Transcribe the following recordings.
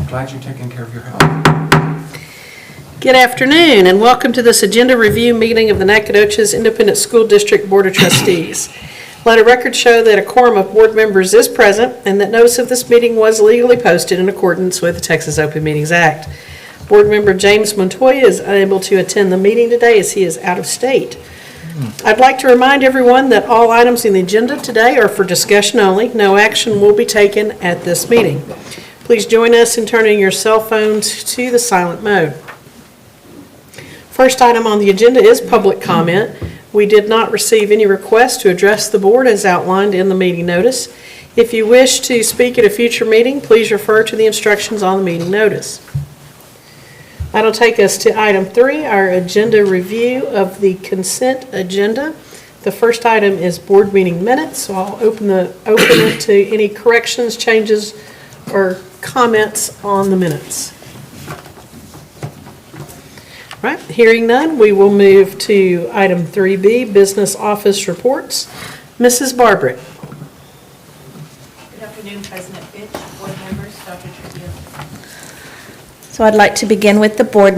glad you're taking care of your health. Good afternoon, and welcome to this agenda review meeting of the Nacogdoches Independent School District Board of Trustees. Let a record show that a quorum of board members is present and that notice of this meeting was legally posted in accordance with the Texas Open Meetings Act. Board member James Montoya is unable to attend the meeting today as he is out of state. I'd like to remind everyone that all items in the agenda today are for discussion only. No action will be taken at this meeting. Please join us in turning your cell phones to the silent mode. First item on the agenda is public comment. We did not receive any requests to address the board as outlined in the meeting notice. If you wish to speak at a future meeting, please refer to the instructions on the meeting notice. That'll take us to item 3, our agenda review of the consent agenda. The first item is board meeting minutes, so I'll open it to any corrections, changes, or comments on the minutes. All right, hearing none, we will move to item 3B, business office reports. Mrs. Barbrett. Good afternoon, President Fitch, board members, Dr. Trujillo. So I'd like to begin with the board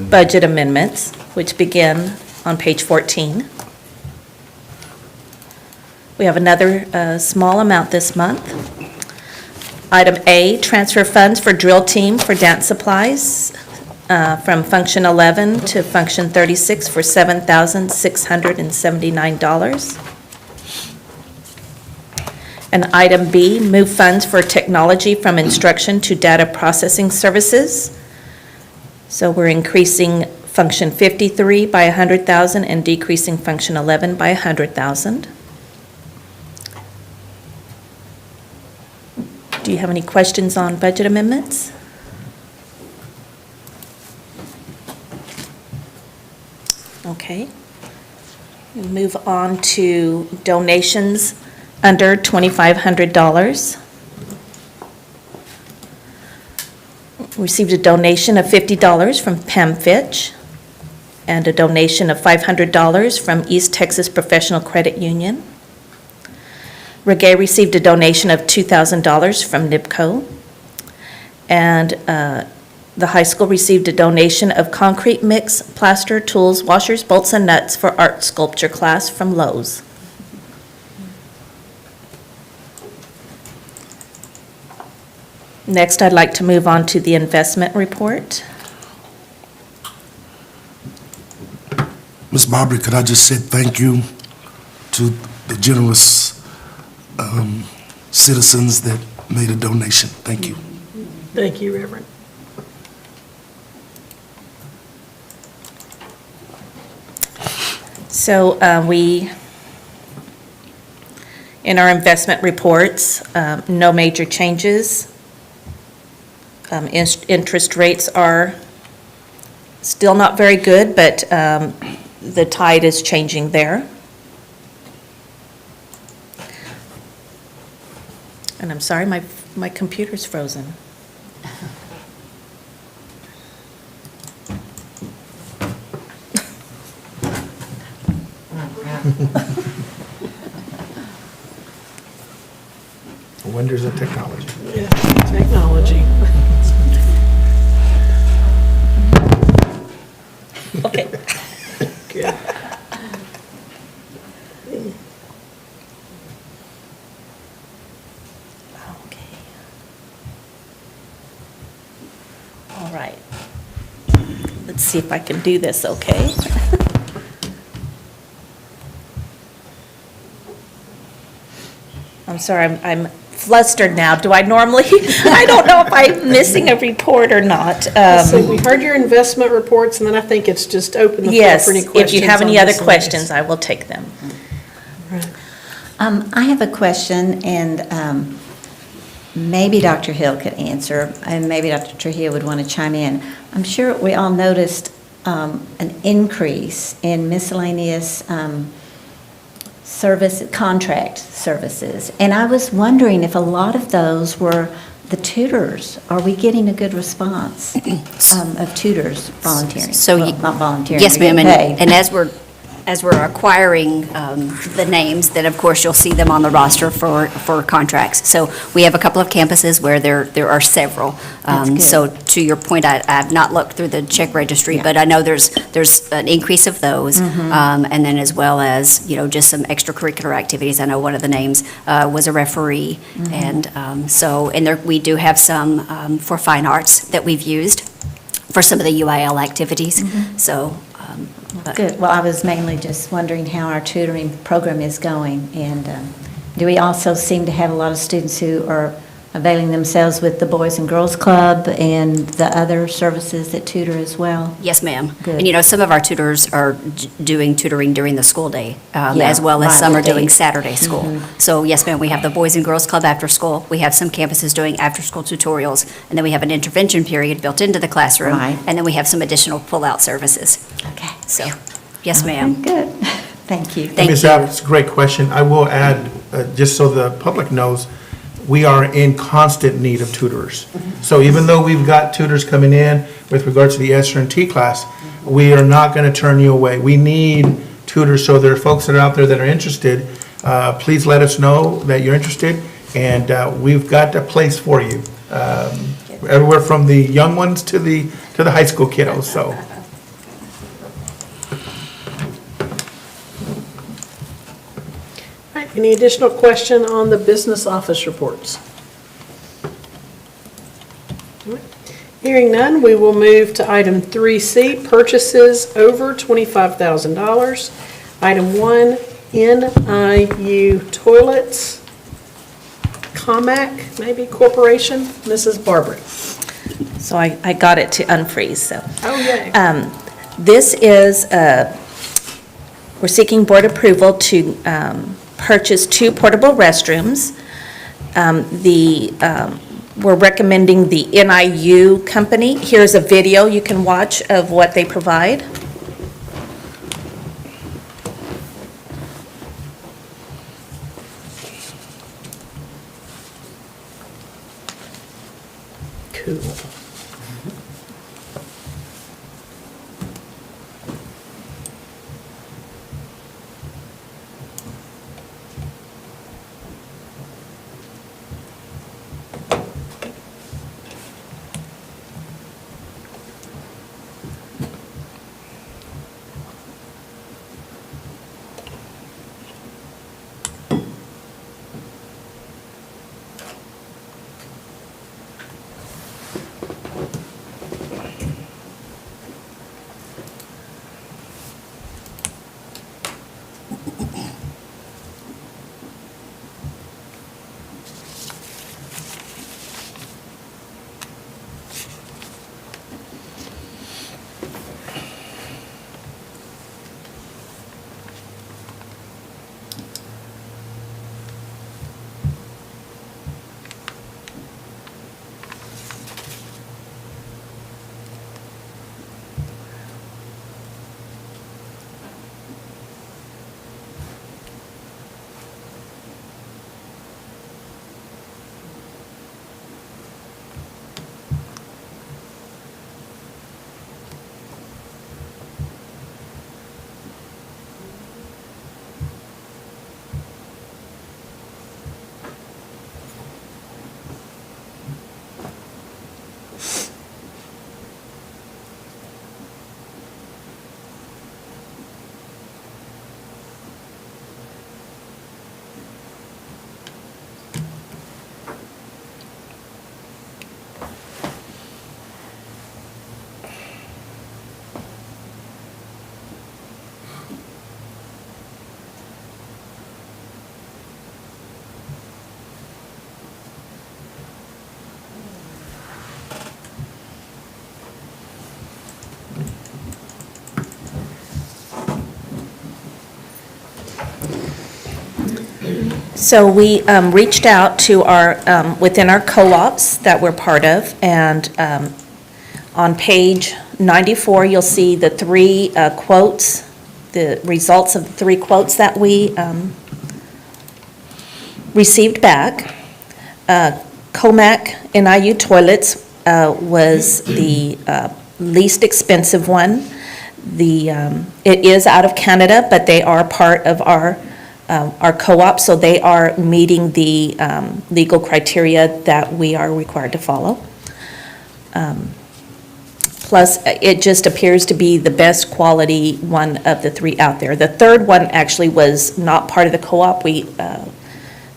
budget amendments, which begin on page 14. We have another small amount this month. Item A, transfer funds for drill team for dance supplies from function 11 to function 36 for $7,679. And item B, move funds for technology from instruction to data processing services. So we're increasing function 53 by $100,000 and decreasing function 11 by $100,000. Do you have any questions on budget amendments? Okay. We'll move on to donations under $2,500. Received a donation of $50 from Pam Fitch and a donation of $500 from East Texas Professional Credit Union. Reggae received a donation of $2,000 from NIPCO. And the high school received a donation of concrete mix, plaster, tools, washers, bolts, and nuts for art sculpture class from Lowe's. Next, I'd like to move on to the investment report. Ms. Barbara, could I just say thank you to the generous citizens that made a donation. Thank you. Thank you, Reverend. So in our investment reports, no major changes. Interest rates are still not very good, but the tide is changing there. And I'm sorry, my computer's frozen. Wonders of technology. Yeah, technology. Okay. Good. Okay. All right. Let's see if I can do this okay. I'm sorry, I'm flustered now. Do I normally? I don't know if I'm missing a report or not. So we heard your investment reports, and then I think it's just open the floor Yes, for any questions. if you have any on other miscellaneous. questions, I will take them. Right. I have a question, and maybe Dr. Hill could answer, and maybe Dr. Trujillo would want to chime in. I'm sure we all noticed an increase in miscellaneous contract services, and I was wondering if a lot of those were the tutors. Are we getting a good response of tutors volunteering? So Well, not volunteering. Yes, they're ma'am, getting paid. and as we're as we're acquiring the names, then of course you'll see them on the roster for contracts. So we have a couple of campuses where there are several. That's good. So to your point, I've not looked through the check registry, Yeah. but I know there's an increase of those. And then as well as, just some extracurricular activities. I know one of the names was a referee. And we do have some for fine arts that we've used for some of the UIL activities. So, but- Good. Well, I was mainly just wondering how our tutoring program is going. And do we also seem to have a lot of students who are availing themselves with the Boys and Girls Club and the other services that tutor as well? Yes, ma'am. Good. And some of our tutors are doing tutoring during the school day, Yeah, as well as right, some are doing days. Saturday school. So yes, ma'am, we have the Boys and Girls Club after school. We have some campuses doing after-school tutorials, and then we have an intervention period built into the classroom. Right. And then we have some additional pull-out services. Okay. So, yes, ma'am. Good. Thank you. Thank Ms. you. Abbott, it's a great question. I will add, just so the public knows, we are in constant need of tutors. So even though we've got tutors coming in with regards to the S&T class, we are not going to turn you away. We need tutors, so there are folks that are out there that are interested. Please let us know that you're interested, and we've got a place for you. Everywhere from the young ones to the high school kiddos, so. All right, any additional question on the business office reports? All right. Hearing none, we will move to item 3C, purchases over $25,000. Item 1, NIU toilets, COMAC, maybe Corporation, Mrs. Barber. So I got it to unfreeze, so. Oh, yay. This is, we're seeking board approval to purchase 2 portable restrooms. We're recommending the NIU company. Here's a video you can watch of what they provide. Cool. So we reached out to within our co-ops that we're part of, and on page 94, you'll see the 3 quotes, the results of the 3 quotes that we received back. COMAC NIU toilets was the least expensive one. It is out of Canada, but they are part of our co-op, so they are meeting the legal criteria that we are required to follow. Plus, it just appears to be the best quality one of the three out there. The third one actually was not part of the co-op.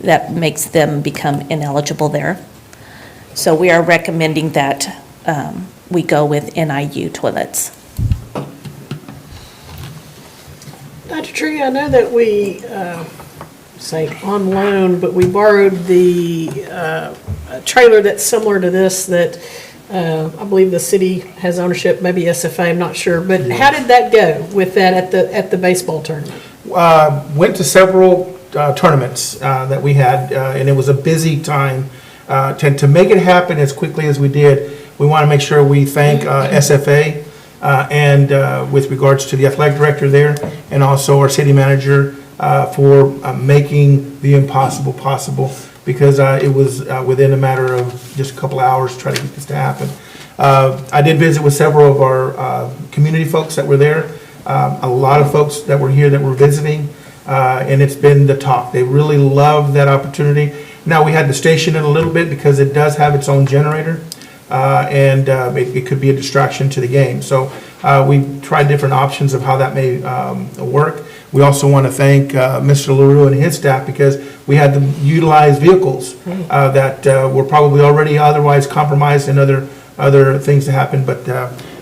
That makes them become ineligible there. So we are recommending that we go with NIU toilets. Dr. Tree, I know that we, say on loan, but we borrowed the trailer that's similar to this that I believe the city has ownership, maybe SFA, I'm not sure. But how did that go with that at the baseball tournament? Went to several tournaments that we had, and it was a busy time. To make it happen as quickly as we did, we want to make sure we thank SFA and with regards to the athletic director there, and also our city manager for making the impossible possible, because it was within a matter of just a couple of hours to try to get this to happen. I did visit with several of our community folks that were there, a lot of folks that were here that were visiting, and it's been the talk. They really love that opportunity. Now, we had to station it a little bit because it does have its own generator, and it could be a distraction to the game. So we tried different options of how that may work. We also want to thank Mr. LaRue and his staff, because we had to utilize vehicles that were probably already otherwise compromised and other things to happen, but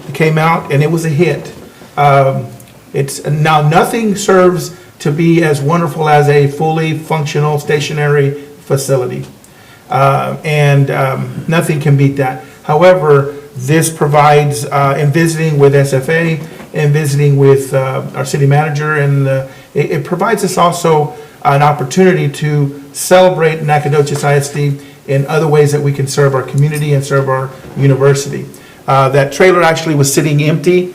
it came out and it was a hit. Now nothing serves to be as wonderful as a fully functional stationary facility, and nothing can beat that. However, this provides, in visiting with SFA and visiting with our city manager, and it provides us also an opportunity to celebrate Nacogdoches ISD in other ways that we can serve our community and serve our university. That trailer actually was sitting empty,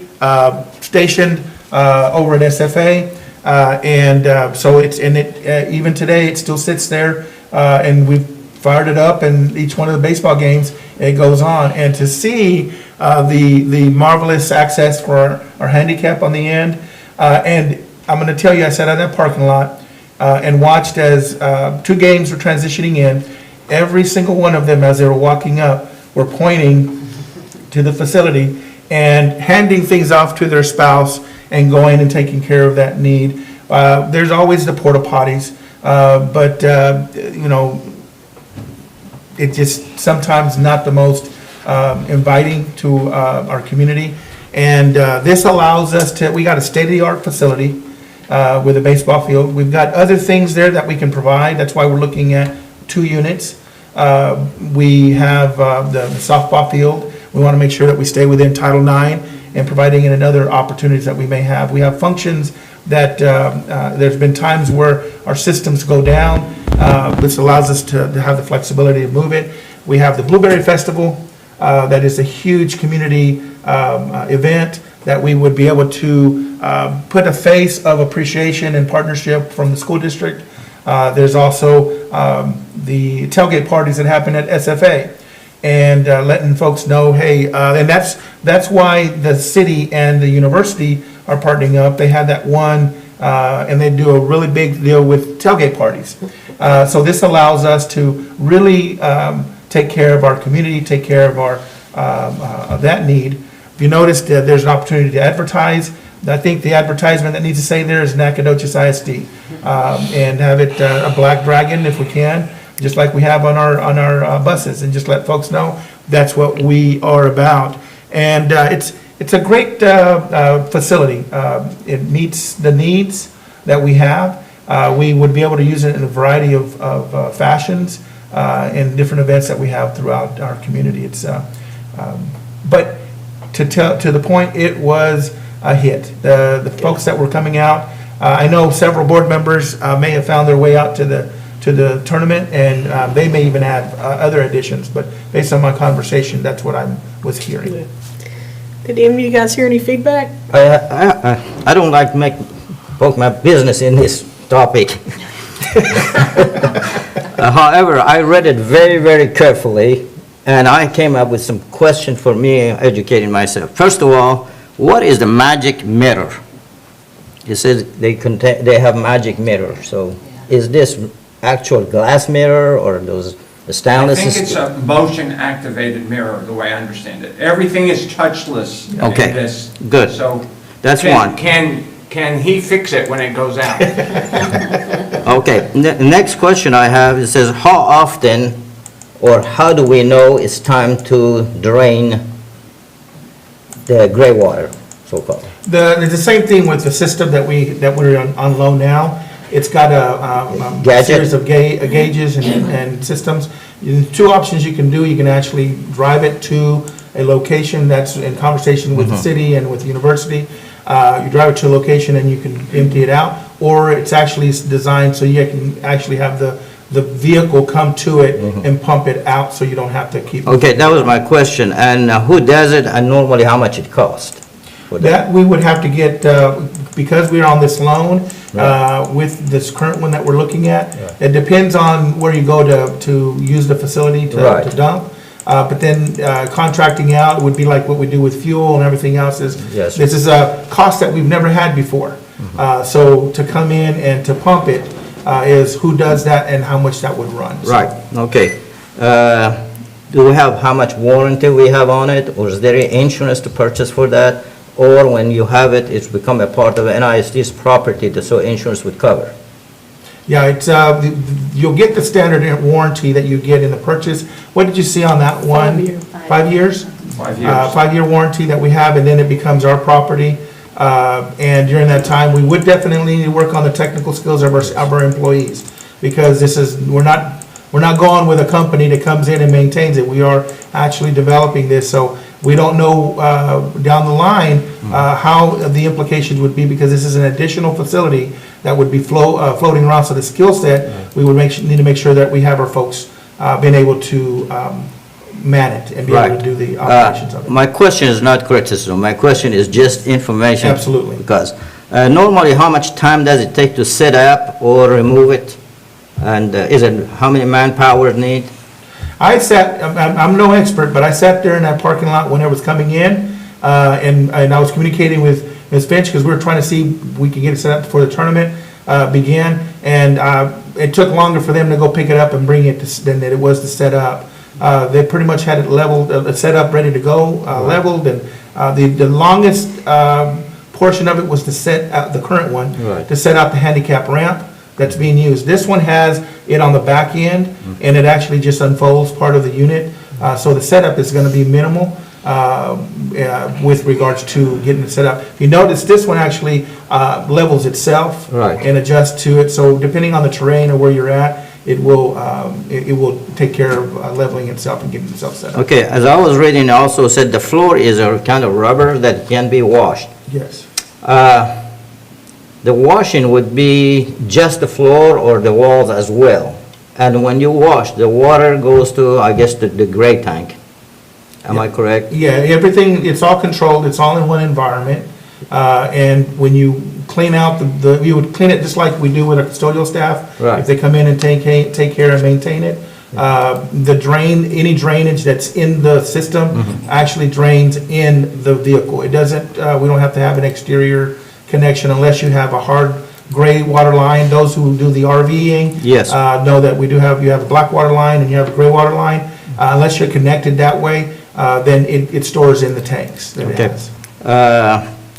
stationed over at SFA, and so even today, it still sits there, and we've fired it up, and each one of the baseball games, it goes on. And to see the marvelous access for our handicap on the end, and I'm going to tell you, I sat in that parking lot and watched as 2 games were transitioning in. Every single one of them, as they were walking up, were pointing to the facility and handing things off to their spouse and going and taking care of that need. There's always the porta potties, but it's just sometimes not the most inviting to our community. And this allows us to, we got a state-of-the-art facility with a baseball field. We've got other things there that we can provide. That's why we're looking at 2 units. We have the softball field. We want to make sure that we stay within Title IX and providing in other opportunities that we may have. We have functions that there's been times where our systems go down. This allows us to have the flexibility to move it. We have the Blueberry Festival. That is a huge community event that we would be able to put a face of appreciation and partnership from the school district. There's also the tailgate parties that happen at SFA, and letting folks know, hey, and that's why the city and the university are partnering up. They had that one, and they do a really big deal with tailgate parties. So this allows us to really take care of our community, take care of of that need. If you notice, there's an opportunity to advertise. I think the advertisement that needs to say there is Nacogdoches ISD, and have it a black dragon if we can, just like we have on our buses, and just let folks know that's what we are about. And it's a great facility. It meets the needs that we have. We would be able to use it in a variety of fashions in different events that we have throughout our community. But to the point, it was a hit. The folks that were coming out, I know several board members may have found their way out to the tournament, and they may even add other additions. But based on my conversation, that's what I was hearing. Did any of you guys hear any feedback? I don't like to make poke my business in this topic. However, I read it very, very carefully, and I came up with some questions for me educating myself. First of all, what is the magic mirror? It says they have magic mirror, so is this actual glass mirror or those I stainless? think it's a motion-activated mirror, the way I understand it. Everything is touchless in Okay, this. good. So. That's one. Can he fix it when it goes out? Okay, next question I have, it says, how often or how do we know it's time to drain the gray water, so-called? It's the same thing with the system that we're on loan now. It's got a Gadget? series of gauges and systems. Two options you can do, you can actually drive it to a location that's in conversation with the city and with the university. You drive it to a location and you can empty it out, or it's actually designed so you can actually have the vehicle come to it and pump it out so you don't have to keep. Okay, that was my question, and who does it and normally how much it costs? That we would have to get, because we're on this loan, with this current one that we're looking at, it depends on where you go to use the facility Right. to dump. But then contracting out would be like what we do with fuel and everything else is, Yes. this is a cost that we've never had before. So to come in and to pump it is who does that and how much that would run. So- Right, okay. Do we have how much warranty we have on it, or is there any insurance to purchase for that? Or when you have it, it's become a part of NISD's property, so insurance would cover? Yeah, it's, you'll get the standard warranty that you get in the purchase. What did you see on that one? 5 year. 5 years? 5 years. 5-year warranty that we have, and then it becomes our property. And during that time, we would definitely need to work on the technical skills of our employees, because this is, we're not going with a company that comes in and maintains it. We are actually developing this, so we don't know down the line how the implications would be, because this is an additional facility that would be floating around. So the skill set, we would need to make sure that we have our folks being able to man it and be able to do the operations of it. My question is not criticism, my question is just information. Absolutely. Because normally, how much time does it take to set up or remove it? And is it, how many manpower need? I'm no expert, but I sat there in that parking lot when it was coming in, and I was communicating with Ms. Finch, because we were trying to see if we could get it set up before the tournament began, and it took longer for them to go pick it up and bring it than it was to set up. They pretty much had it leveled, set up, ready to go, leveled, and the longest portion of it was to set out, the current one, to set out the handicap ramp that's being used. This one has it on the back end, and it actually just unfolds part of the unit. So the setup is gonna be minimal with regards to getting it set up. If you notice, this one actually levels itself and adjusts to it. So depending on the terrain or where you're at, it will take care of leveling itself and getting itself set up. Okay, as I was reading, it also said the floor is a kind of rubber that can be washed. Yes. The washing would be just the floor or the walls as well. And when you wash, the water goes to, I guess, the gray tank. Am I correct? Yeah, everything, it's all controlled, it's all in one environment. And when you clean out you would clean it just like we do with our custodial staff. Right. If they come in and take care and maintain it. The any drainage that's in the system actually drains in the vehicle. It doesn't, we don't have to have an exterior connection unless you have a hard gray water line. Those who do the RVing know that you have a black water line and you have a gray water line. Unless you're connected that way, then it stores in the tanks that it has.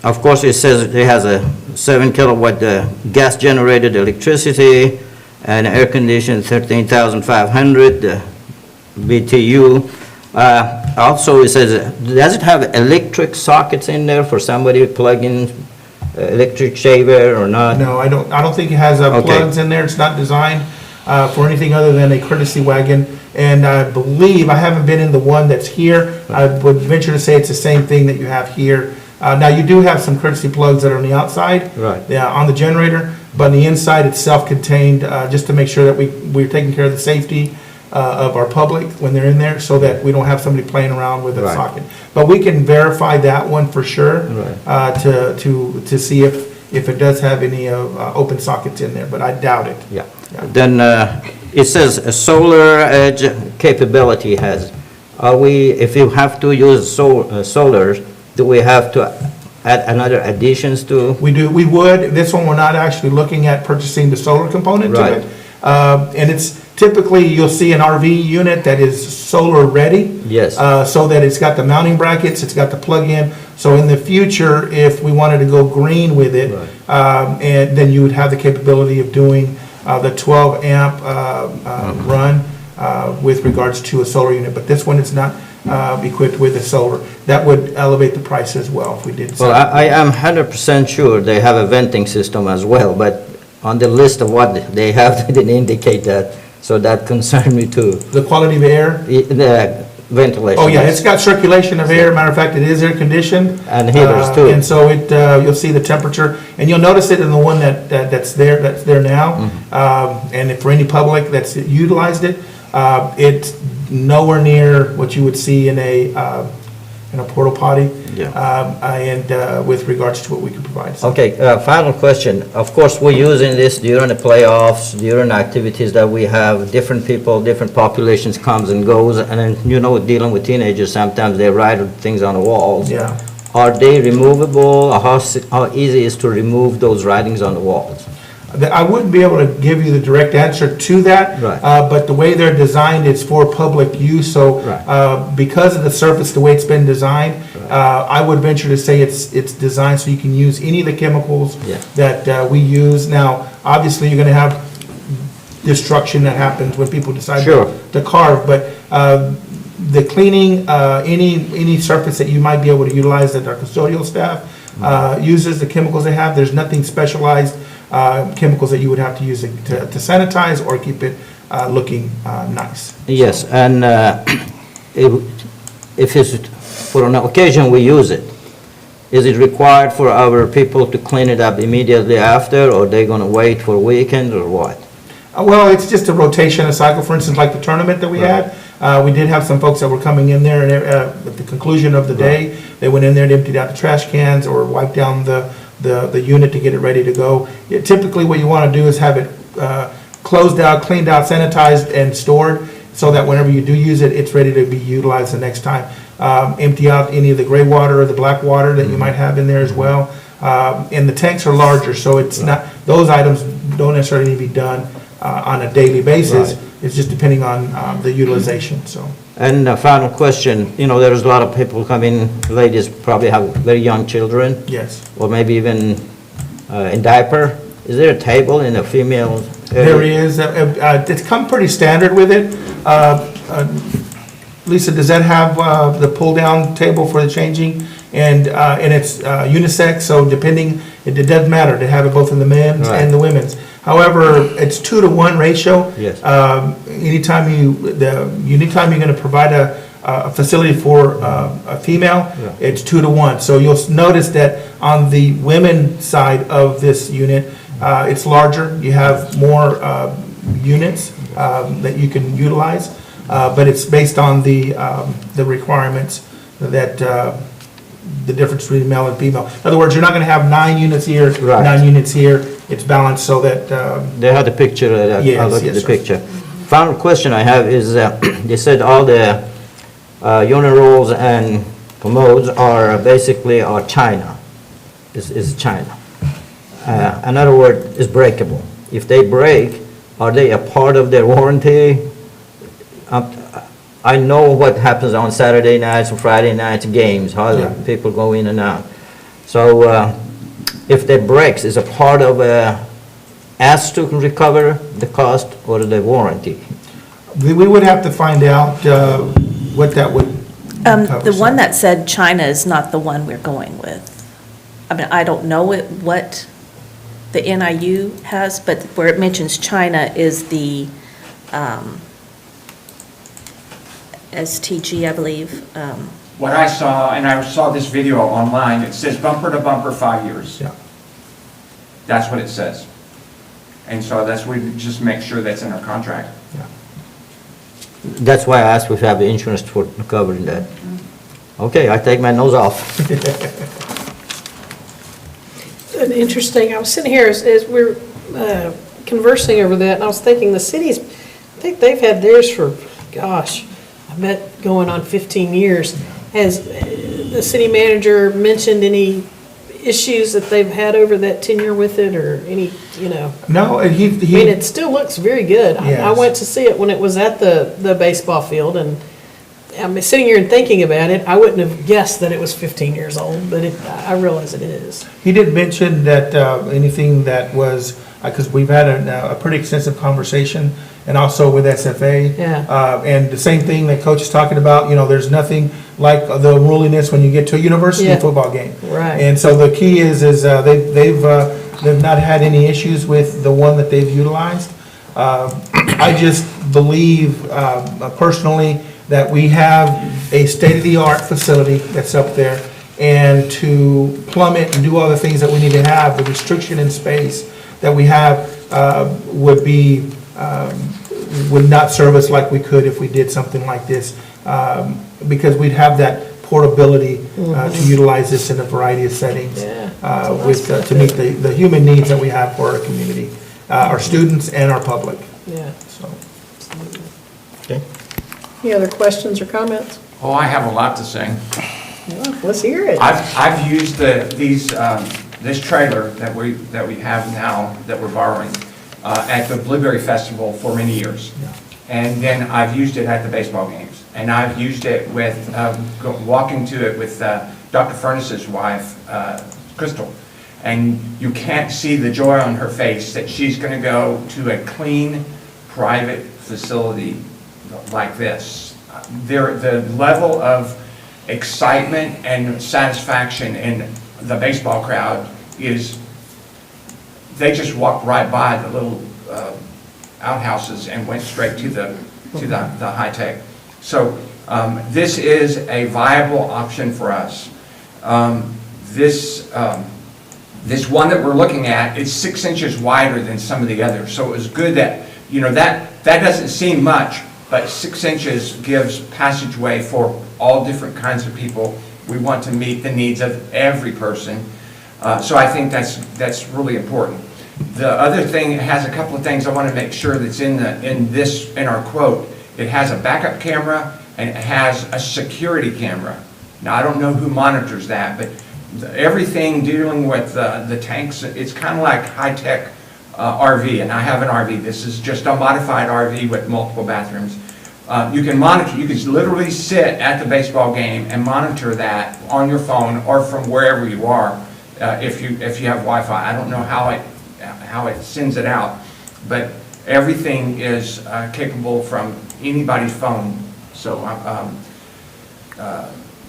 Of course, it says it has a 7 kilowatt gas generated electricity and air conditioned 13,500 BTU. Also, it says, does it have electric sockets in there for somebody to plug in electric shaver or not? No, I don't think it has plugs in there. It's not designed for anything other than a courtesy wagon. And I believe, I haven't been in the one that's here, I would venture to say it's the same thing that you have here. Now, you do have some courtesy plugs that are on the outside, on the generator, but on the inside, it's self-contained, just to make sure that we're taking care of the safety of our public when they're in there, so that we don't have somebody playing around with a socket. But we can verify that one for sure, to see if it does have any open sockets in there, but I doubt it. Yeah. Then it says a solar edge capability has. If you have to use solar, do we have to add another additions to? We would, this one, we're not actually looking at purchasing the solar component to Right. it. And it's typically, you'll see an RV unit that is solar ready. Yes. So that it's got the mounting brackets, it's got the plug-in. So in the future, if we wanted to go green with it, and then you would have the capability of doing the 12 amp run with regards to a solar unit. But this one is not equipped with a solar. That would elevate the price as well if we did. Well, I am 100% sure they have a venting system as well, but on the list of what they have, they didn't indicate that, so that concerned me too. The quality of air. The ventilation. Oh, yeah, it's got circulation of air. Matter of fact, it is air conditioned. And heaters too. And so it, you'll see the temperature, and you'll notice it in the one that's there now. Mm-hmm. And if for any public that's utilized it, it's nowhere near what you would see in a porta potty. Yeah. And with regards to what we can provide. So Okay, final question. Of course, we're using this during the playoffs, during activities that we have, different people, different populations comes and goes, and then, dealing with teenagers, sometimes they write things on the walls. Yeah. Are they removable, or how easy is to remove those writings on the walls? I wouldn't be able to give you the direct answer to that. Right. But the way they're designed, it's for public use, so Right. because of the surface, the way it's been designed, I would venture to say it's designed so you can use any of the chemicals Yeah. that we use. Now, obviously, you're gonna have destruction that happens when people decide Sure. to carve, but the cleaning, any surface that you might be able to utilize that our custodial staff uses, the chemicals they have, there's nothing specialized chemicals that you would have to use to sanitize or keep it looking nice. Yes, and if it's for an occasion we use it, is it required for our people to clean it up immediately after, or they gonna wait for a weekend, or what? Well, it's just a rotation, a cycle. For instance, like the tournament that we had, we did have some folks that were coming in there, and at the conclusion of the day, they went in there and emptied out the trash cans or wiped down the unit to get it ready to go. Typically, what you want to do is have it closed out, cleaned out, sanitized, and stored, so that whenever you do use it, it's ready to be utilized the next time. Empty out any of the gray water or the black water that you might have in there as well. And the tanks are larger, so it's not, those items don't necessarily need to be done on a daily basis. Right. It's just depending on the utilization, so. And a final question, there's a lot of people coming, ladies probably have very young children, Yes. or maybe even in diaper. Is there a table in a female area? There is, it's come pretty standard with it. Lisa, does that have the pull-down table for the changing? And it's unisex, so depending, it doesn't matter to have it both in the men's Right. and the women's. However, it's 2-to-1 ratio. Yes. Anytime you're gonna provide a facility for a female, Yeah. it's 2-to-1. So you'll notice that on the women's side of this unit, it's larger. You have more units that you can utilize, but it's based on the requirements that the difference between male and female. In other words, you're not going to have 9 units here, Right. 9 units here. It's balanced so that, They had a picture, I Yes, looked at yes, the sir. picture. Final question I have is, they said all the unit rolls and commodes are basically China, is China. In other words, is breakable. If they break, are they a part of their warranty? I know what happens on Saturday nights and Friday nights games, how the Yeah. people go in and out. So if that breaks, is a part of us to recover the cost or the warranty? we would have to find out what that would cover. The one that said China is not the one we're going with. I mean, I don't know what the NIU has, but where it mentions China is the STG, I believe. What I saw, and I saw this video online, it says bumper to bumper, 5 years. Yeah. That's what it says. And so we just make sure that's in our contract. That's why I asked if we have the insurance for covering that. Okay, I take my nose off. And interesting, I was sitting here as we're conversing over that, and I was thinking the cities, I think they've had theirs for, gosh, I bet going on 15 years. Has the city manager mentioned any issues that they've had over that tenure with it, or any, No, and I mean, it still looks very good. I Yes. went to see it when it was at the baseball field, and I'm sitting here and thinking about it, I wouldn't have guessed that it was 15 years old, but I realize it is. He did mention that anything that was, because we've had a pretty extensive conversation, and also with SFA. Yeah. And the same thing that Coach is talking about, there's nothing like the unruliness when you get to a university Yeah. football game. Right. And so the key is they've not had any issues with the one that they've utilized. I just believe personally that we have a state-of-the-art facility that's up there, and to plumb it and do all the things that we need to have, the restriction in space that we have would not serve us like we could if we did something like this, because we'd have that portability to utilize this in a variety of settings, Yeah. to meet the human needs that we have for our community, our students and our public. Yeah. So, Any other questions or comments? Oh, I have a lot to say. Well, let's hear it. I've used this trailer that we have now, that we're borrowing, at the Blueberry Festival for many years. And then I've used it at the baseball games. And I've used it with, walking to it with Dr. Furness's wife, Crystal. And you can't see the joy on her face that she's going to go to a clean, private facility like this. The level of excitement and satisfaction in the baseball crowd is, they just walked right by the little outhouses and went straight to the high tech. So this is a viable option for us. This one that we're looking at is 6 inches wider than some of the others. So it was good that, that doesn't seem much, but 6 inches gives passageway for all different kinds of people. We want to meet the needs of every person. So I think that's really important. The other thing, it has a couple of things I want to make sure that's in our quote. It has a backup camera and it has a security camera. Now, I don't know who monitors that, but everything dealing with the tanks, it's kind of like high-tech RV, and I have an RV. This is just a modified RV with multiple bathrooms. You can monitor, you can literally sit at the baseball game and monitor that on your phone or from wherever you are, if you have Wi-Fi. I don't know how it sends it out, but everything is capable from anybody's phone. So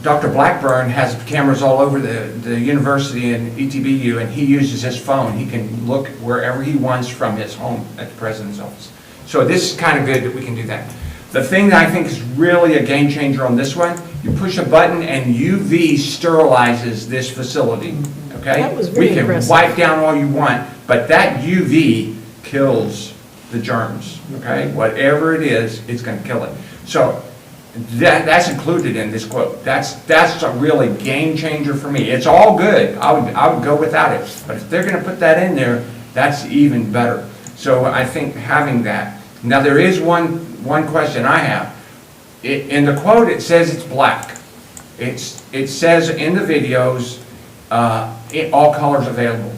Dr. Blackburn has cameras all over the university and ETBU, and he uses his phone. He can look wherever he wants from his home at the president's office. So this is kind of good that we can do that. The thing that I think is really a game changer on this one, you push a button and UV sterilizes this facility, okay? That was very We can impressive. wipe down all you want, but that UV kills the germs, okay? Whatever it is, it's going to kill it. So that's included in this quote. That's a really game changer for me. It's all good. I would go without it, but if they're going to put that in there, that's even better. So I think having that. Now there is one question I have. In the quote it says it's black. It says in the videos all colors available.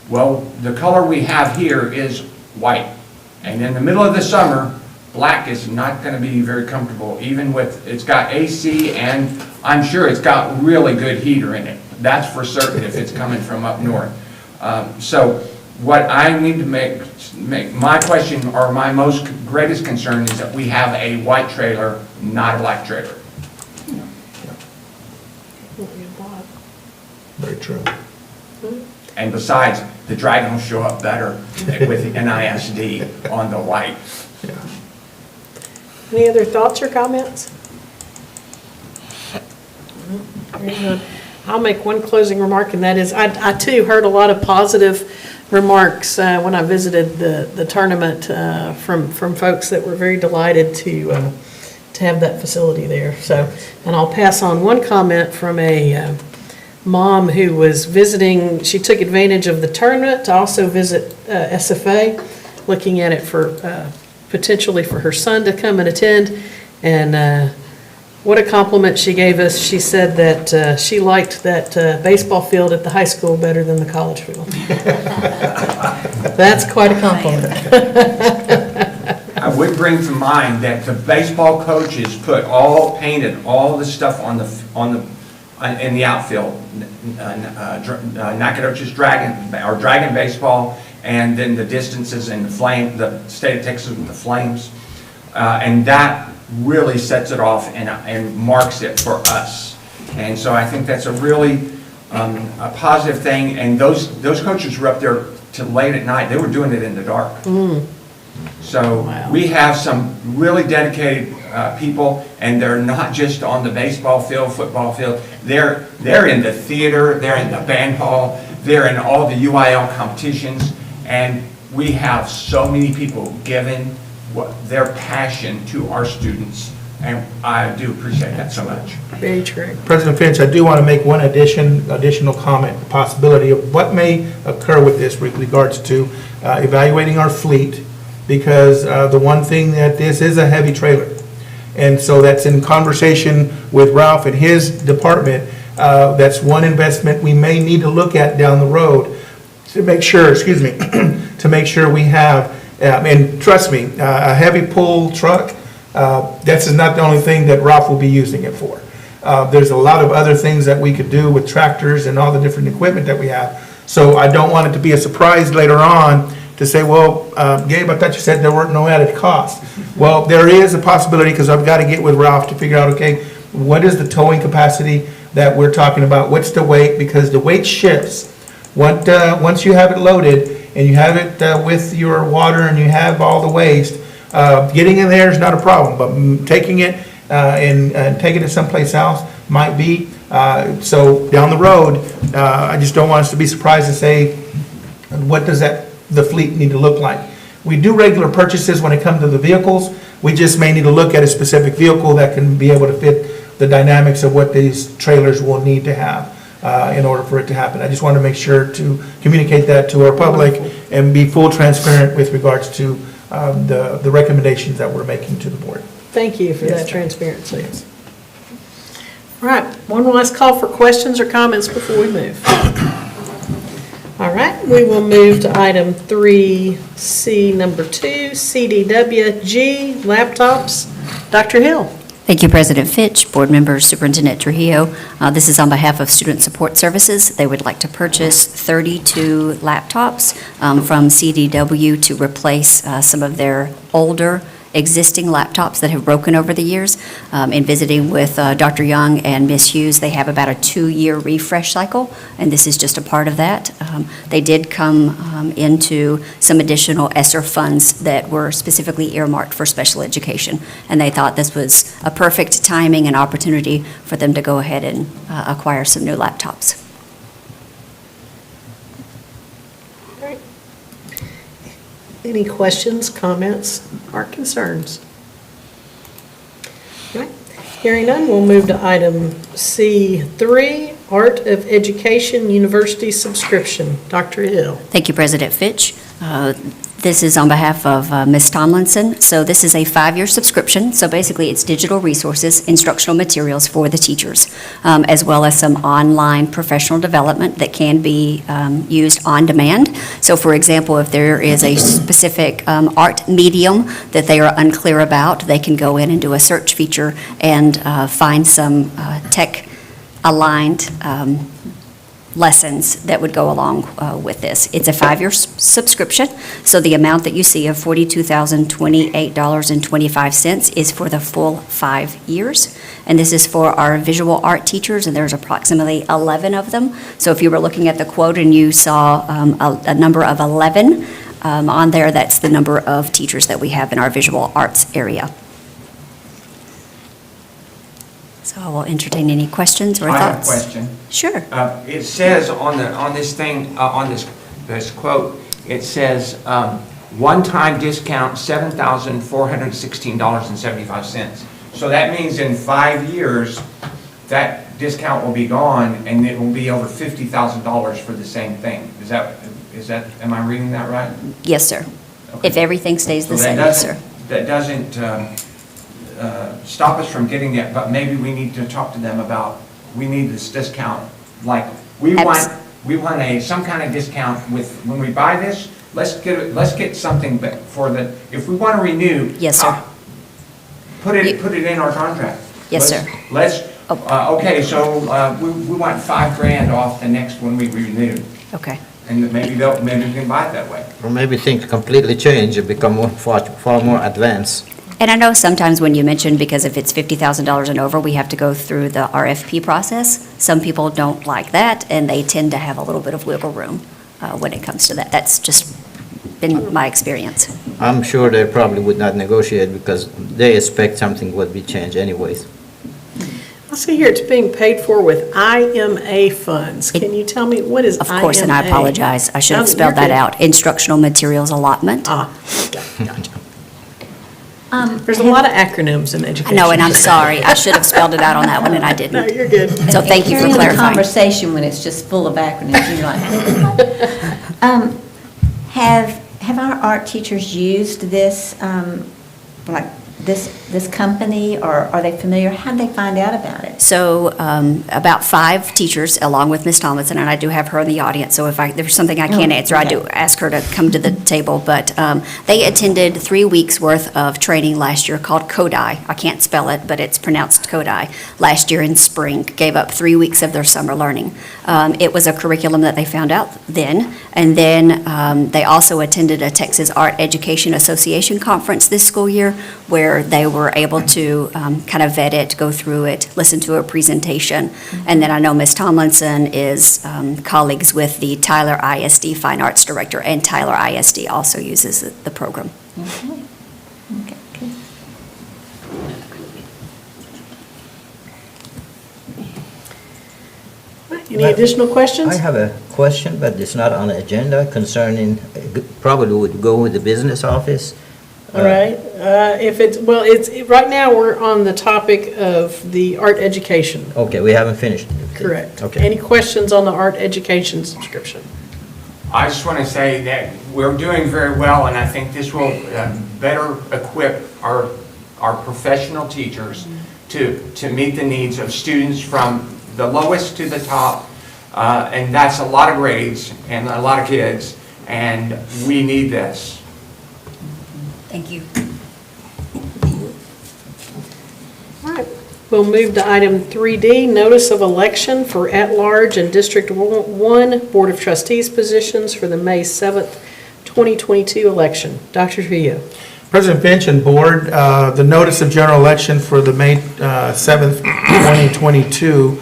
Well, the color we have here is white, and in the middle of the summer, black is not going to be very comfortable, even with, it's got AC, and I'm sure it's got really good heater in it. That's for certain if it's coming from up north. So what I need to make my question, or my most greatest concern, is that we have a white trailer, not a black trailer. very true. And besides, the Dragon will show up better with the NISD on the white. Any other thoughts or comments? Very good. I'll make one closing remark, and that is, I too heard a lot of positive remarks when I visited the tournament from folks that were very delighted to have that facility there. So, and I'll pass on one comment from a mom who was visiting. She took advantage of the tournament to also visit SFA, looking at it for potentially for her son to come and attend, and What a compliment she gave us. She said that she liked that baseball field at the high school better than the college field. That's quite a compliment. I would bring to mind that the baseball coaches painted all the stuff in the outfield. Nacogdoches Dragon baseball, and then the distances in the state of Texas with the Flames. And that really sets it off and marks it for us. And so I think that's a really a positive thing. And those coaches were up there till late at night. They were doing it in the dark. So we have some really dedicated people, and they're not just on the baseball field, football field. They're in the theater, they're in the band hall, they're in all the UIL competitions, and we have so many people giving their passion to our students, and I do appreciate that so much. Very true. President Finch, I do want to make one additional comment, the possibility of what may occur with this with regards to evaluating our fleet, because the one thing that this is a heavy trailer. And so that's in conversation with Ralph and his department. That's one investment we may need to look at down the road to make sure, to make sure we have, and trust me, a heavy pull truck, that's not the only thing that Ralph will be using it for. There's a lot of other things that we could do with tractors and all the different equipment that we have. So I don't want it to be a surprise later on to say, well, Gabe, I thought you said there weren't no added costs. Well, there is a possibility, because I've got to get with Ralph to figure out, okay, what is the towing capacity that we're talking about? What's the weight? Because the weight shifts. Once you have it loaded and you have it with your water and you have all the waste, getting in there is not a problem, but taking it and taking it someplace else might be. So down the road, I just don't want us to be surprised to say, what does the fleet need to look like? We do regular purchases when it comes to the vehicles. We just may need to look at a specific vehicle that can be able to fit the dynamics of what these trailers will need to have in order for it to happen. I just want to make sure to communicate that to our public and be full transparent with regards to the recommendations that we're making to the board. Thank you for that transparency. Yes. All right, one last call for questions or comments before we move. All right, we will move to item 3C, number 2, CDWG, laptops. Dr. Hill. Thank you, President Fitch, board members, Superintendent Trujillo. This is on behalf of Student Support Services. They would like to purchase 32 laptops from CDW to replace some of their older existing laptops that have broken over the years. In visiting with Dr. Young and Ms. Hughes, they have about a 2-year refresh cycle, and this is just a part of that. They did come into some additional ESSER funds that were specifically earmarked for special education, and they thought this was a perfect timing and opportunity for them to go ahead and acquire some new laptops. Any questions, comments, or concerns? Okay. Hearing none, we'll move to item C3, Art of Education University Subscription. Dr. Hill. Thank you, President Fitch. This is on behalf of Ms. Tomlinson. So this is a 5-year subscription. So basically, it's digital resources, instructional materials for the teachers, as well as some online professional development that can be used on demand. So for example, if there is a specific art medium that they are unclear about, they can go in and do a search feature and find some tech-aligned lessons that would go along with this. It's a 5-year subscription, so the amount that you see of $42,028.25 is for the full 5 years, and this is for our visual art teachers, and there's approximately 11 of them. So if you were looking at the quote and you saw a number of 11 on there, that's the number of teachers that we have in our visual arts area. So I will entertain any questions or thoughts. I have a question. Sure. It says on this thing, on this quote, it says, one-time discount, $7,416.75. So that means in 5 years, that discount will be gone, and it will be over $50,000 for the same thing. Is that, am I reading that right? Yes, sir. Okay. If everything stays the So same, yes, sir. That doesn't stop us from getting it, but maybe we need to talk to them about, we need this discount. Like, we want some kind of discount with, when we buy this, let's get something for the, if we want to renew. Yes, sir. Put it in our contract. Yes, sir. Okay, so we want $5,000 off the next one we renew. Okay. And maybe we can buy it that way. Or maybe things completely change and become far more advanced. And I know sometimes when you mention, because if it's $50,000 and over, we have to go through the RFP process. Some people don't like that, and they tend to have a little bit of wiggle room when it comes to that. That's just been my experience. I'm sure they probably would not negotiate because they expect something would be changed anyways. I see here it's being paid for with IMA funds. Can you tell me, what is Of IMA? course, and I apologize. I should have spelled that out. Instructional Materials Allotment. Gotcha. There's a lot of acronyms in I education. know, and I'm sorry. I should have spelled it out on that one, and I No, didn't. you're good. So thank you for Carrying the clarifying. conversation when it's just full of acronyms, you're like, have our art teachers used this, like, this company, or are they familiar? How'd they find out about it? So about 5 teachers, along with Ms. Tomlinson, and I do have her in the audience, so if there's something I can't answer, I do ask her to come to the table. But they attended 3 weeks' worth of training last year called CODI. I can't spell it, but it's pronounced CODI. Last year in spring, gave up 3 weeks of their summer learning. It was a curriculum that they found out then, and then they also attended a Texas Art Education Association conference this school year, where they were able to kind of vet it, go through it, listen to a presentation. And then I know Ms. Tomlinson is colleagues with the Tyler ISD Fine Arts Director, and Tyler ISD also uses the program. Okay, good. Any additional questions? I have a question, but it's not on the agenda concerning, probably would go with the business office. All right. If it's, well, right now, we're on the topic of the art education. Okay, we haven't finished. Correct. Okay. Any questions on the art education subscription? I just want to say that we're doing very well, and I think this will better equip our professional teachers to meet the needs of students from the lowest to the top, and that's a lot of grades and a lot of kids, and we need this. Thank you. All right. We'll move to item 3D, notice of election for at-large and District 1 Board of Trustees positions for the May 7th, 2022 election. Dr. Trujillo. President Finch and Board, the notice of general election for the May 7th, 2022.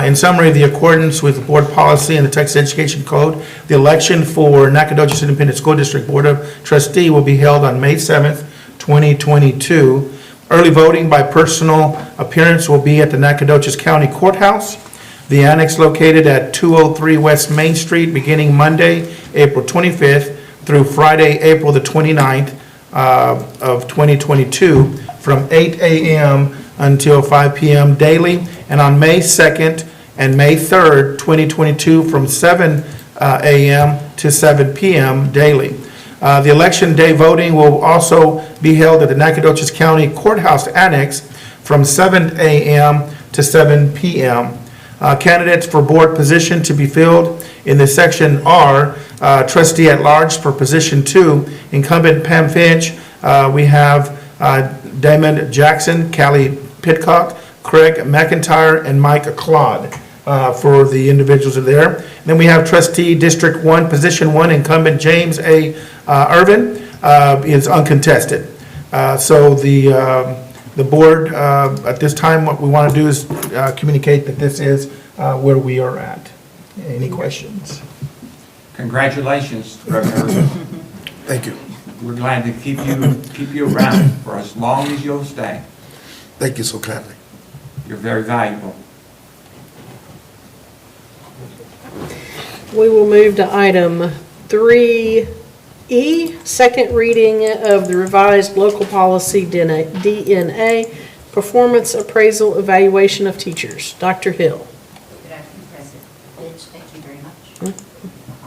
In summary, the accordance with board policy and the Texas Education Code, the election for Nacogdoches Independent School District Board of Trustee will be held on May 7th, 2022. Early voting by personal appearance will be at the Nacogdoches County Courthouse, the annex located at 203 West Main Street, beginning Monday, April 25th through Friday, April the 29th of 2022, from 8 a.m. until 5 p.m. daily, and on May 2nd and May 3rd, 2022, from 7 a.m. to 7 p.m. daily. The election day voting will also be held at the Nacogdoches County Courthouse Annex from 7 a.m. to 7 p.m. Candidates for board position to be filled in this section are trustee at large for position 2, incumbent Pam Finch. We have Damon Jackson, Callie Pitcock, Craig McIntyre, and Mike Claude for the individuals that are there. Then we have trustee District 1, position 1, incumbent James A. Irvin is uncontested. So the board, at this time, what we want to do is communicate that this is where we are at. Any questions? Congratulations, Reverend. Thank you. We're glad to keep you around for as long as you'll stay. Thank you so kindly. You're very valuable. We will move to item 3E, second reading of the revised local policy DNA, performance appraisal evaluation of teachers. Dr. Hill. Good afternoon, President Fitch. Thank you very much.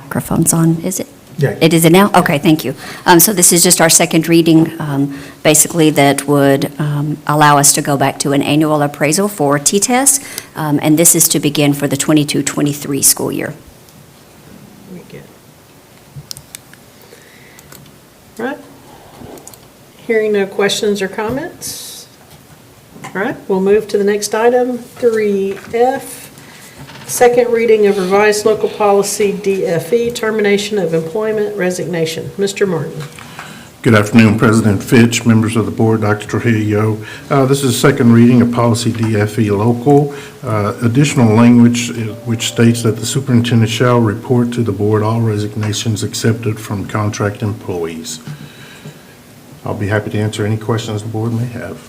Microphone's on, is it? Yeah. It is it now? Okay, thank you. So this is just our second reading, basically that would allow us to go back to an annual appraisal for T-test, and this is to begin for the 22-23 school year. Very good. All right. Hearing no questions or comments. All right, we'll move to the next item, 3F. Second reading of revised local policy DFE, termination of employment resignation. Mr. Martin. Good afternoon, President Fitch, members of the board, Dr. Trujillo. This is a second reading of policy DFE local. Additional language which states that the superintendent shall report to the board all resignations accepted from contract employees. I'll be happy to answer any questions the board may have.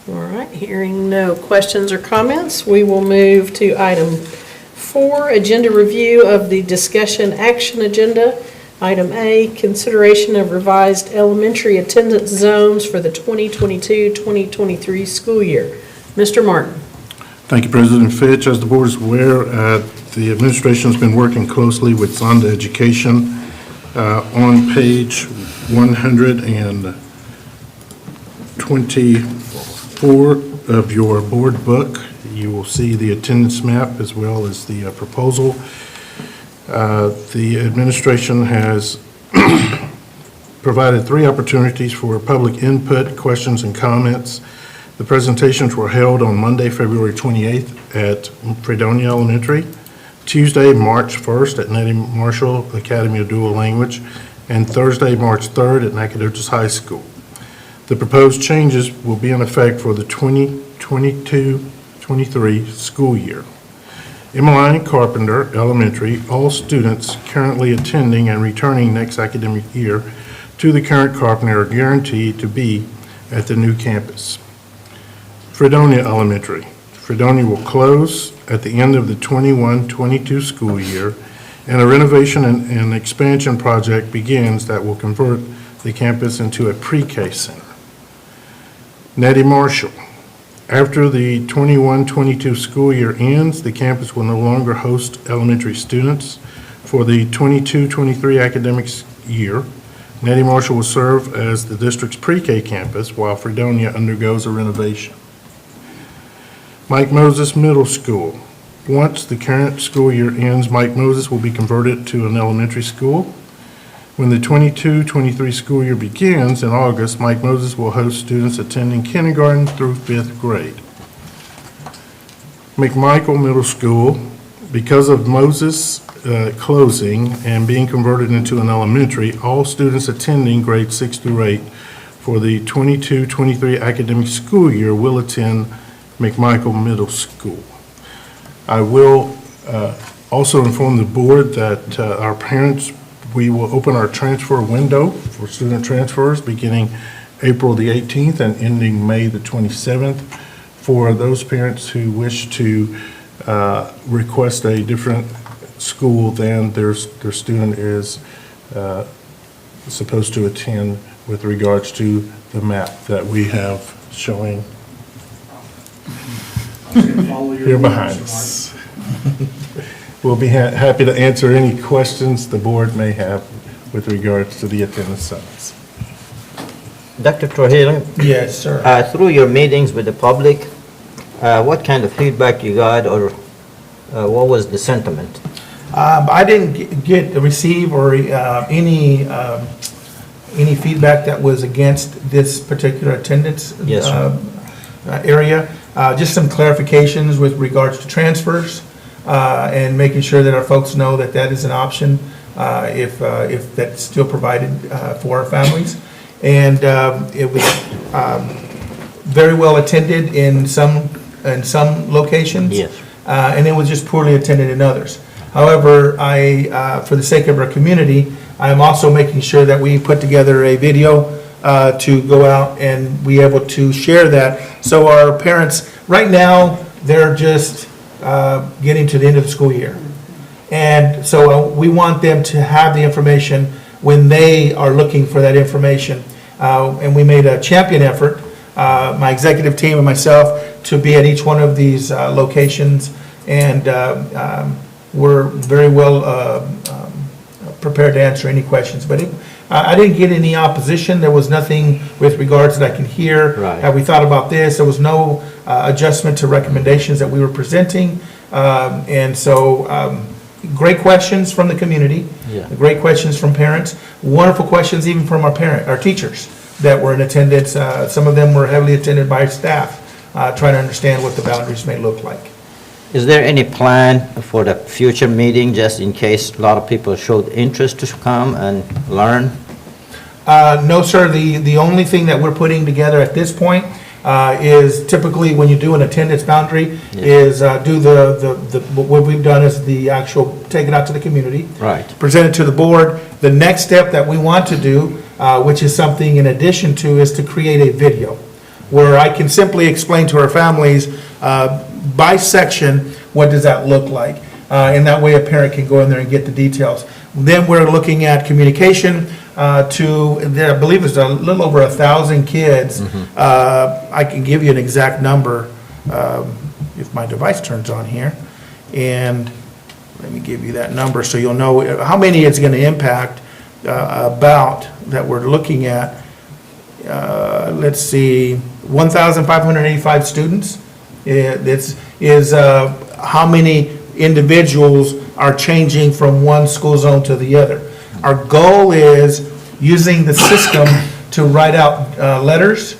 All right, hearing no questions or comments, we will move to item 4, agenda review of the discussion action agenda. Item A, consideration of revised elementary attendance zones for the 2022-2023 school year. Mr. Martin. Thank you, President Fitch. As the board is aware, the administration has been working closely with Zonda Education. On page 124 of your board book, you will see the attendance map as well as the proposal. The administration has provided 3 opportunities for public input, questions, and comments. The presentations were held on Monday, February 28th at Fredonia Elementary, Tuesday, March 1st at Nettie Marshall Academy of Dual Language, and Thursday, March 3rd at Nacogdoches High School. The proposed changes will be in effect for the 2022-23 school year. Emmeline Carpenter Elementary, all students currently attending and returning next academic year to the current Carpenter are guaranteed to be at the new campus. Fredonia Elementary. Fredonia will close at the end of the 21-22 school year, and a renovation and expansion project begins that will convert the campus into a pre-K center. Nettie Marshall. After the 21-22 school year ends, the campus will no longer host elementary students. For the 22-23 academic year, Nettie Marshall will serve as the district's pre-K campus while Fredonia undergoes a renovation. Mike Moses Middle School. Once the current school year ends, Mike Moses will be converted to an elementary school. When the 22-23 school year begins in August, Mike Moses will host students attending kindergarten through 5th grade. McMichael Middle School, because of Moses closing and being converted into an elementary, all students attending grades 6 through 8 for the 22-23 academic school year will attend McMichael Middle School. I will also inform the board that our parents, we will open our transfer window for student transfers beginning April the 18th and ending May the 27th. For those parents who wish to request a different school than their student is supposed to attend with regards to the map that we have showing here behind us. We'll be happy to answer any questions the board may have with regards to the attendance zones. Dr. Trujillo, Yes, sir. through your meetings with the public, what kind of feedback you got, or what was the sentiment? I didn't receive or any feedback that was against this particular attendance Yes, sir. Area. Just some clarifications with regards to transfers and making sure that our folks know that that is an option if that's still provided for our families. And it was very well attended in some locations. Yes. And it was just poorly attended in others. However, for the sake of our community, I am also making sure that we put together a video to go out and be able to share that. So our parents, right now, they're just getting to the end of the school year. And so we want them to have the information when they are looking for that information. And we made a champion effort, my executive team and myself, to be at each one of these locations and we're very well prepared to answer any questions. But I didn't get any opposition. There was nothing with regards that I can hear. Right. Have we thought about this? There was no adjustment to recommendations that we were presenting. And so, great questions from the community. Yeah. Great questions from parents. Wonderful questions even from our teachers that were in attendance. Some of them were heavily attended by staff, trying to understand what the boundaries may look like. Is there any plan for the future meeting, just in case a lot of people showed interest to come and learn? No, sir. The only thing that we're putting together at this point is typically when you do an attendance boundary, is do what we've done is the actual, take it out to the community. Right. Present it to the board. The next step that we want to do, which is something in addition to, is to create a video where I can simply explain to our families by section, what does that look like? And that way a parent can go in there and get the details. Then we're looking at communication I believe it's a little over 1,000 kids. I can give you an exact number if my device turns on here. And let me give you that number so you'll know how many it's going to impact about that we're looking at. Let's see, 1,585 students. This is how many individuals are changing from one school zone to the other. Our goal is using the system to write out letters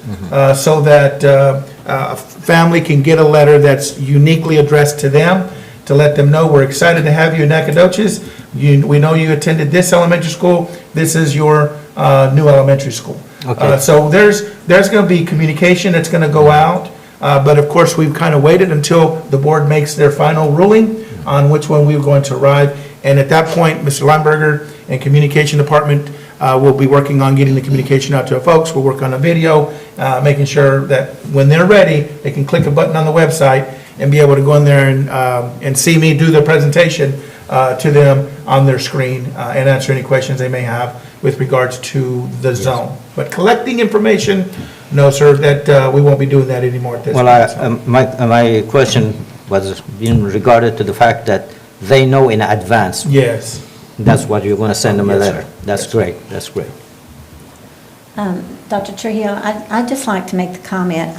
so that a family can get a letter that's uniquely addressed to them, to let them know we're excited to have you in Nacogdoches. We know you attended this elementary school. This is your new elementary school. Okay. So there's going to be communication that's going to go out. But of course, we've kind of waited until the board makes their final ruling on which one we're going to arrive. And at that point, Mr. Lineberger and Communication Department will be working on getting the communication out to our folks. We'll work on a video, making sure that when they're ready, they can click a button on the website and be able to go in there and see me do the presentation to them on their screen and answer any questions they may have with regards to the zone. But collecting information, no, sir, that we won't be doing that anymore at this point. Well, my question was in regarded to the fact that they know in advance. Yes. That's what you're going to send them a Yes, letter. sir. That's Yes. great, that's great. Dr. Trujillo, I'd just like to make the comment,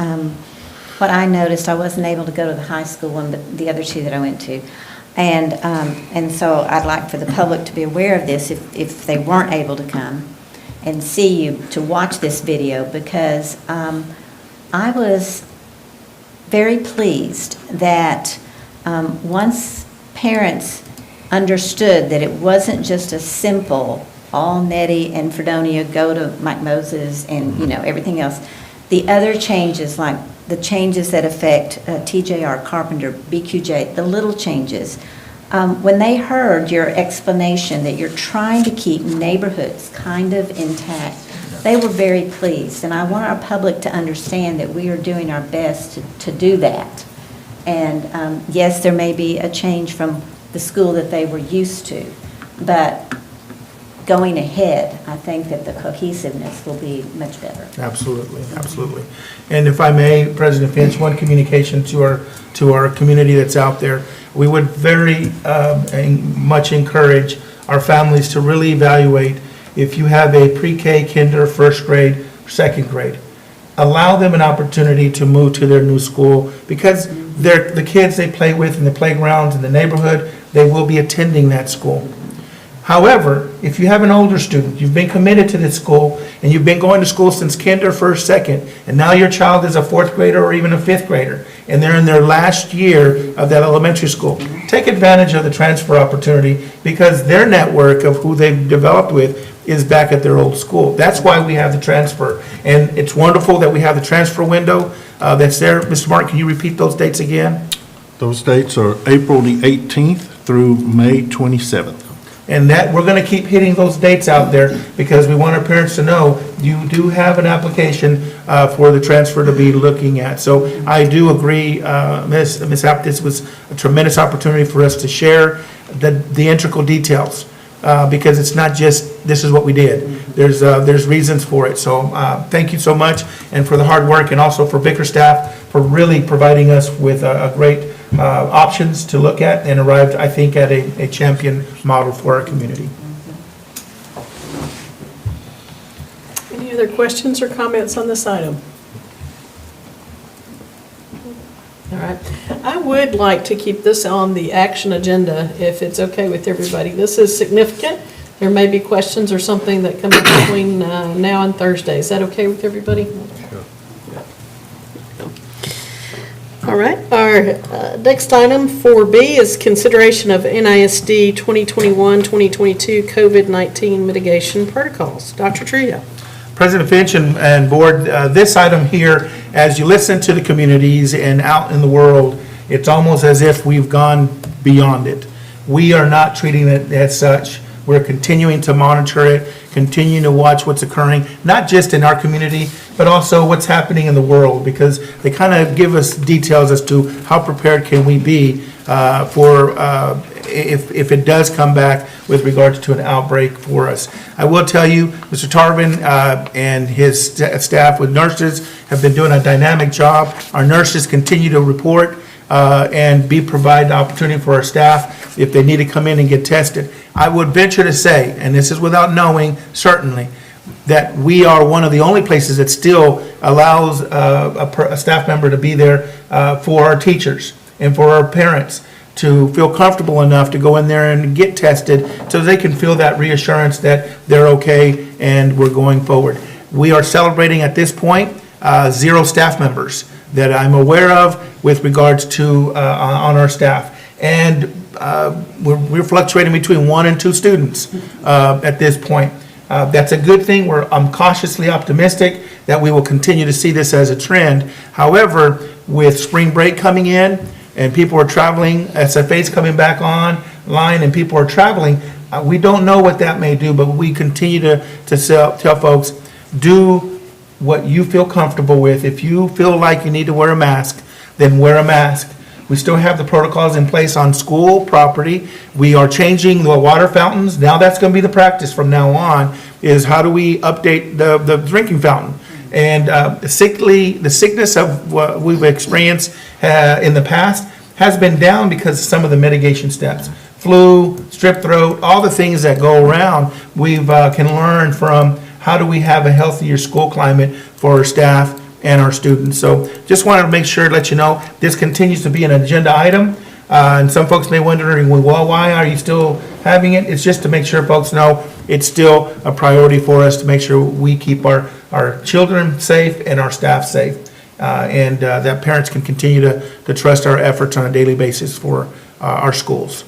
what I noticed, I wasn't able to go to the high school one, but the other two that I went to. And so I'd like for the public to be aware of this if they weren't able to come and see you, to watch this video, because I was very pleased that once parents understood that it wasn't just a simple, all Nettie and Fredonia go to Mike Moses and, everything else. The other changes, like the changes that affect TJR, Carpenter, BQJ, the little changes, when they heard your explanation that you're trying to keep neighborhoods kind of intact, they were very pleased. And I want our public to understand that we are doing our best to do that. And yes, there may be a change from the school that they were used to, but going ahead, I think that the cohesiveness will be much better. Absolutely, absolutely. And if I may, President Finch, one communication to our community that's out there, we would very much encourage our families to really evaluate if you have a pre-K, kinder, first grade, second grade. Allow them an opportunity to move to their new school, because they're the kids they play with in the playgrounds in the neighborhood, they will be attending that school. However, if you have an older student, you've been committed to this school, and you've been going to school since kinder, first, second, and now your child is a fourth grader or even a fifth grader, and they're in their last year of that elementary school, take advantage of the transfer opportunity, because their network of who they've developed with is back at their old school. That's why we have the transfer. And it's wonderful that we have the transfer window that's there. Mr. Martin, can you repeat those dates again? Those dates are April the 18th through May 27th. And that, we're going to keep hitting those dates out there, because we want our parents to know you do have an application for the transfer to be looking at. So I do agree, Ms. Apt, this was a tremendous opportunity for us to share the integral details, because it's not just, this is what we did. There's reasons for it. So thank you so much, and for the hard work, and also for Vicar staff for really providing us with a great options to look at and arrived, I think, at a champion model for our community. Any other questions or comments on this item? All right. I would like to keep this on the action agenda, if it's okay with everybody. This is significant. There may be questions or something that come up between now and Thursday. Is that okay with everybody? All right. Our next item, 4B, is consideration of NISD 2021-2022 COVID-19 mitigation protocols. Dr. Trio. President Finch and Board, this item here, as you listen to the communities and out in the world, it's almost as if we've gone beyond it. We are not treating it as such. We're continuing to monitor it, continuing to watch what's occurring, not just in our community, but also what's happening in the world, because they kind of give us details as to how prepared can we be for if it does come back with regards to an outbreak for us. I will tell you, Mr. Tarvin and his staff with nurses have been doing a dynamic job. Our nurses continue to report and provide the opportunity for our staff if they need to come in and get tested. I would venture to say, and this is without knowing certainly, that we are one of the only places that still allows a staff member to be there for our teachers and for our parents to feel comfortable enough to go in there and get tested so they can feel that reassurance that they're okay and we're going forward. We are celebrating at this point 0 staff members that I'm aware of with regards to on our staff. And we're fluctuating between 1 and 2 students at this point. That's a good thing. I'm cautiously optimistic that we will continue to see this as a trend. However, with spring break coming in and people are traveling, SFA's coming back online and people are traveling, we don't know what that may do, but we continue to tell folks, do what you feel comfortable with. If you feel like you need to wear a mask, then wear a mask. We still have the protocols in place on school property. We are changing the water fountains. Now that's going to be the practice from now on, is how do we update the drinking fountain? And the sickness of what we've experienced in the past has been down because of some of the mitigation steps. Flu, strep throat, all the things that go around, we can learn from how do we have a healthier school climate for our staff and our students. So just wanted to make sure to let you know this continues to be an agenda item. And some folks may wondering, well, why are you still having it? It's just to make sure folks know it's still a priority for us to make sure we keep our children safe and our staff safe. And that parents can continue to trust our efforts on a daily basis for our schools.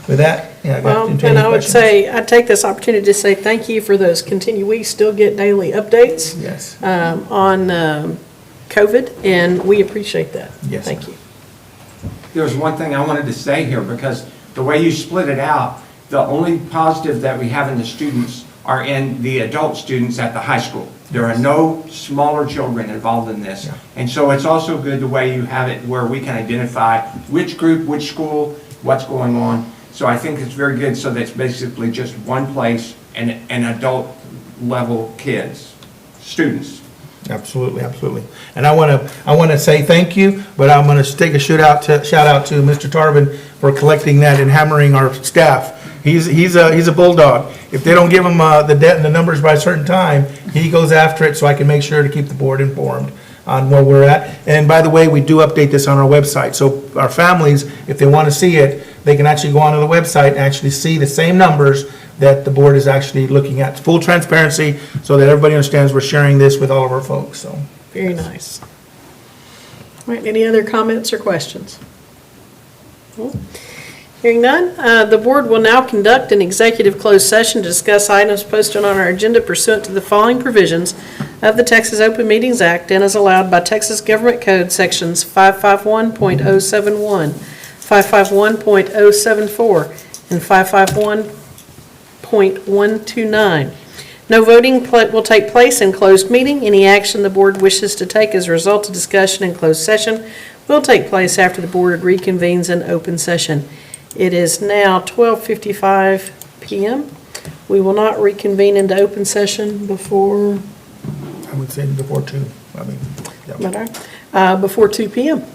With that, yeah, I got Well, into and any I would questions? say, I'd take this opportunity to say thank you for those we still get daily updates Yes. on COVID, and we appreciate that. Yes. Thank you. There was one thing I wanted to say here, because the way you split it out, the only positive that we have in the students are in the adult students at the high school. There are no smaller children involved in this. Yeah. And so it's also good the way you have it where we can identify which group, which school, what's going on. So I think it's very good, so that's basically just one place and adult level kids, students. Absolutely, absolutely. And I want to say thank you, but I'm going to take a shout out to Mr. Tarvin for collecting that and hammering our staff. He's a bulldog. If they don't give him the numbers by a certain time, he goes after it, so I can make sure to keep the board informed on where we're at. And by the way, we do update this on our website, so our families, if they want to see it, they can actually go onto the website and actually see the same numbers that the board is actually looking at. Full transparency, so that everybody understands we're sharing this with all of our folks, so. Very nice. All right, any other comments or questions? Hearing none, the board will now conduct an executive closed session to discuss items posted on our agenda pursuant to the following provisions of the Texas Open Meetings Act and as allowed by Texas Government Code Sections 551.071, 551.074, and 551.129. No voting will take place in closed meeting. Any action the board wishes to take as a result of discussion in closed session will take place after the board reconvenes in open session. It is now 12:55 p.m. We will not reconvene into open session before, I would say before 2, yeah. before 2 p.m.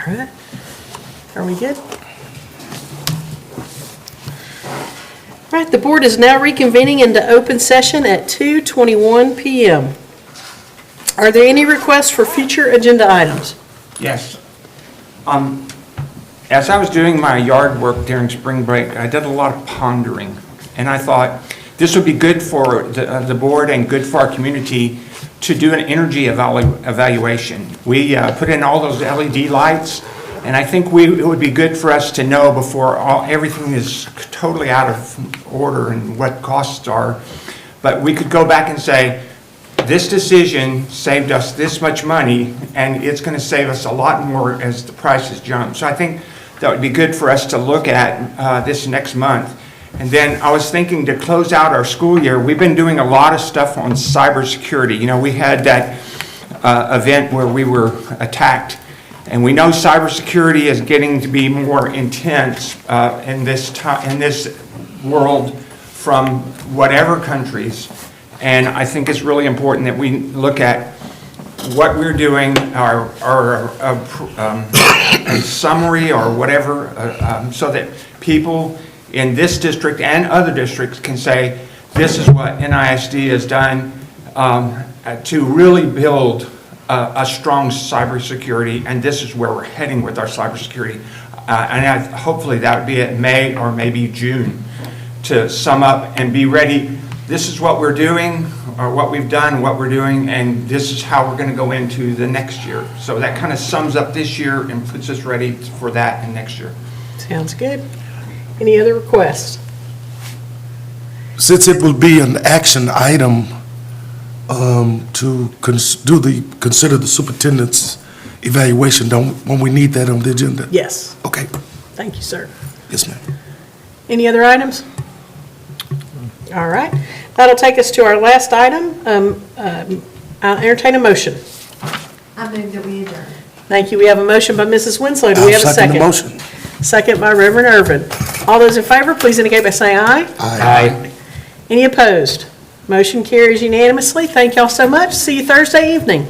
All right. Are we good? All right, the board is now reconvening into open session at 2:21 PM. Are there any requests for future agenda items? Yes. As I was doing my yard work during spring break, I did a lot of pondering, and I thought this would be good for the board and good for our community to do an energy evaluation. We put in all those LED lights, and I think it would be good for us to know before everything is totally out of order and what costs are. But we could go back and say, this decision saved us this much money, and it's going to save us a lot more as the prices jump. So I think that would be good for us to look at this next month. And then I was thinking, to close out our school year, we've been doing a lot of stuff on cybersecurity. You know, we had that event where we were attacked, and we know cybersecurity is getting to be more intense in this world from whatever countries. And I think it's really important that we look at what we're doing, a summary or whatever, so that people in this district and other districts can say, this is what NISD has done to really build a strong cybersecurity, and this is where we're heading with our cybersecurity. And hopefully that would be at May or maybe June to sum up and be ready. This is what we're doing, or what we've done, what we're doing, and this is how we're going to go into the next year. So that kind of sums up this year and puts us ready for that and next year. Sounds good. Any other requests? Since it will be an action item to consider the superintendent's evaluation, when we need that on the agenda? Yes. Okay, Thank you, sir. yes, ma'am. Any other items? All right. That'll take us to our last item. I'll entertain a motion. I move that we adjourn. Thank you. We have a motion by Mrs. Winslow. Do we have a I'll second the second? motion. Second by Reverend Irvin. All those in favor, please indicate by saying aye. Aye. Any opposed? Motion carries unanimously. Thank y'all so much. See you Thursday evening.